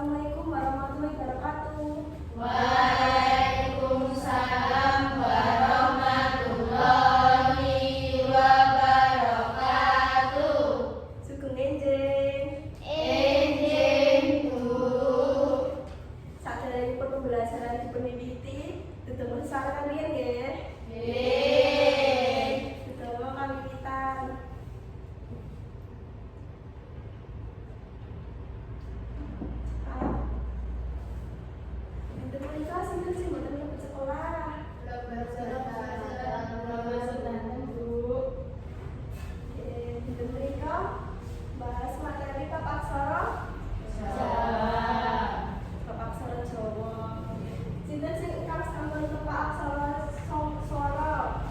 Assalamualaikum warahmatullahi wabarakatuh. Waalaikumsalam warahmatullahi wabarakatuh. Sugeng enjing. Enjing Bu. Saderengipun pembelajaran dipunwiwiti, dedamel sarana riyen nggih. Nggih. Dedamel kawiwitan. Enten menika sinten sing mboten mlebet sekolah? Lebar sedanten Bu. Dinten menika bahas materi bab aksara bab aksara Jawa. Sinten sing ingkang sampun tepak aksara swara?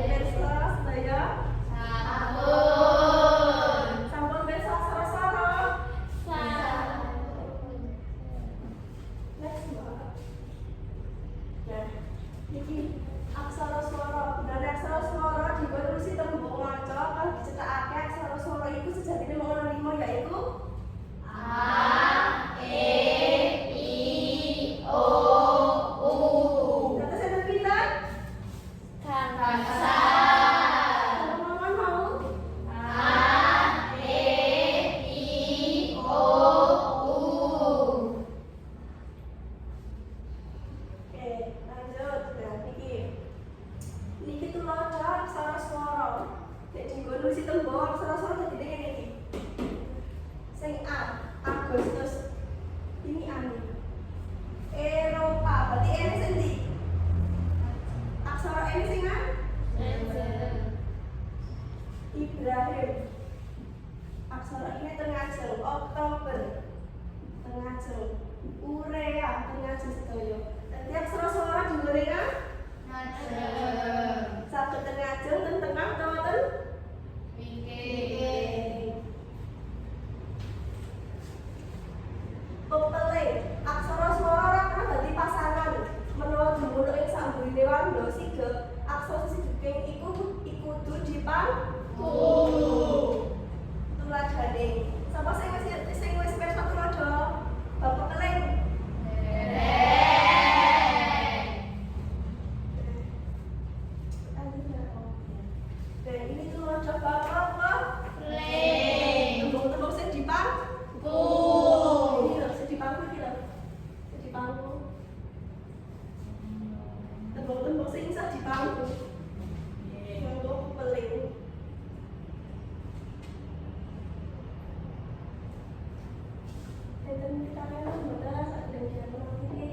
Pirsa sedaya Sampun. sampun pirsa aksara swara. Next Mbak. Nah, iki aksara swara. Dan aksara swara dipuntulis tembung maca kan dicetakake aksara swara iku sejatine mung ana 5 yaiku A, E, I, O, U. kata sinten pinten? Kangsa. Ngomong mau. A, E, I, O, U. Oke, lanjut. Nah, niki tulodo aksara swara. Nek dienggo nulis tembung aksara swara dadine ngene iki. Sing A, Agustus. Ini ani. Eropa, berarti ini sing ndi? Aksara ini sing A? Ibrahim. Aksara ini tengah jeng. Oktober. Tengah jeng. Urea tengah jeng sedaya. Dadi aksara swara digoreng saged tengah jeng ten tengah utawa ten pepele. Aksara swara ora kena dadi pasangan. Menawa diwono ing samburine wanda siga, aksara sijiking iku kudu dipangku. Tuladhane. Sapa sing wis pirsa tuladha? Bapak Keleng. Dan ini tuladha bapak tembung-tembung sing dipangku. Ini lho sing dipangku iki lho. Sing dipangku. Tembung-tembung sing iso dipangku. Nganggo peling. Enten pitangan mboten sadeng diatur iki.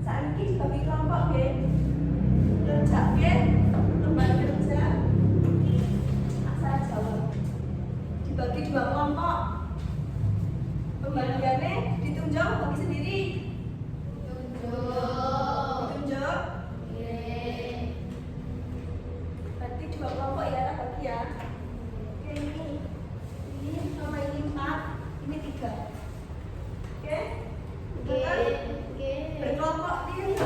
Saiki dibagi kelompok nggih. Ngerjake lembar kerja aksara Jawa. Dibagi 2 kelompok. Pembagiannya ditunjuk bagi sendiri. Ditunjuk. Berarti 2 kelompok ya, tak bagi ya. Oke, ini sama ini 4, ini 3. Oke? Betul? Berkelompok nih.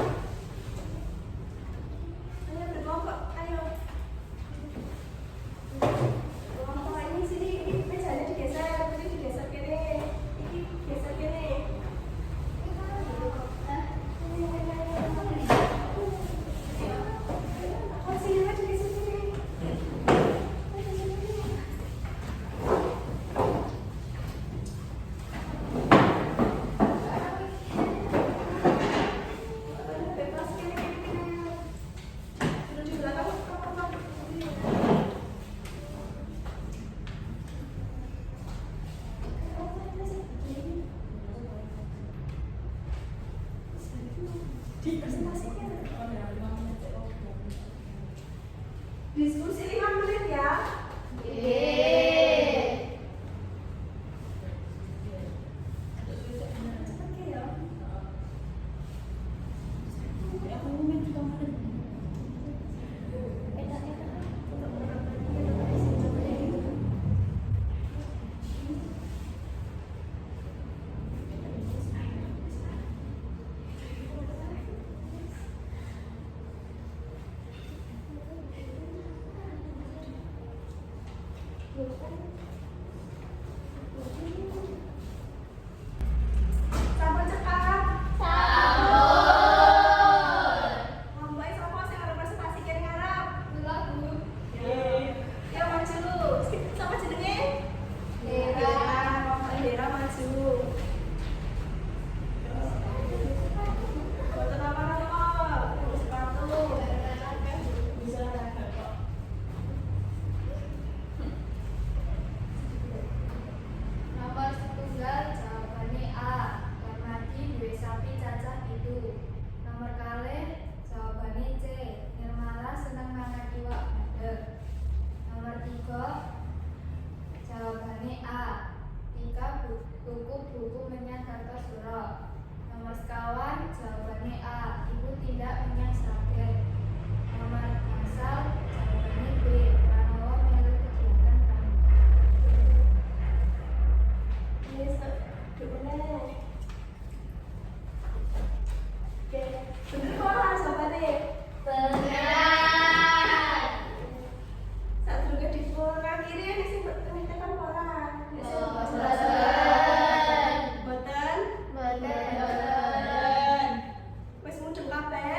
Ayo berkelompok, ayo. Kelompok ini sini, ini mejanya digeser, ini digeser kene, ini geser kene. Oh, sini aja digeser sini. Bebas kene. Menuju belakang, apa? Diskusi 5 menit ya. Cepet ya. Sampun cepat. Sampun. Lambai sapa sing arep presentasi kene ngarep? Kula Bu. Ya maju. Sapa jenenge? Dera. Dera maju. Boten apa-apa kok. Sepatu. Bisa kok. Nomor setunggal jawabannya A. Darmadi duwe sapi cacah 7. Nomor kalih jawabannya C. Nirmala seneng mangan iwak bandeng. Nomor 3 jawabannya A. Tika tuku buku menyang Kartosuro. Nomor sekawan jawabannya A. Ibu tindak menyang Sragen. Nomor gangsal jawabannya B. Pranowo melu kegiatan pramuka. Yes, bener. Oke, bener kok lah jawabannya. Benar. Saat juga di forum kiri ini sih betul kan orang. Boten. Boten. Boten. Wes mudeng kabeh.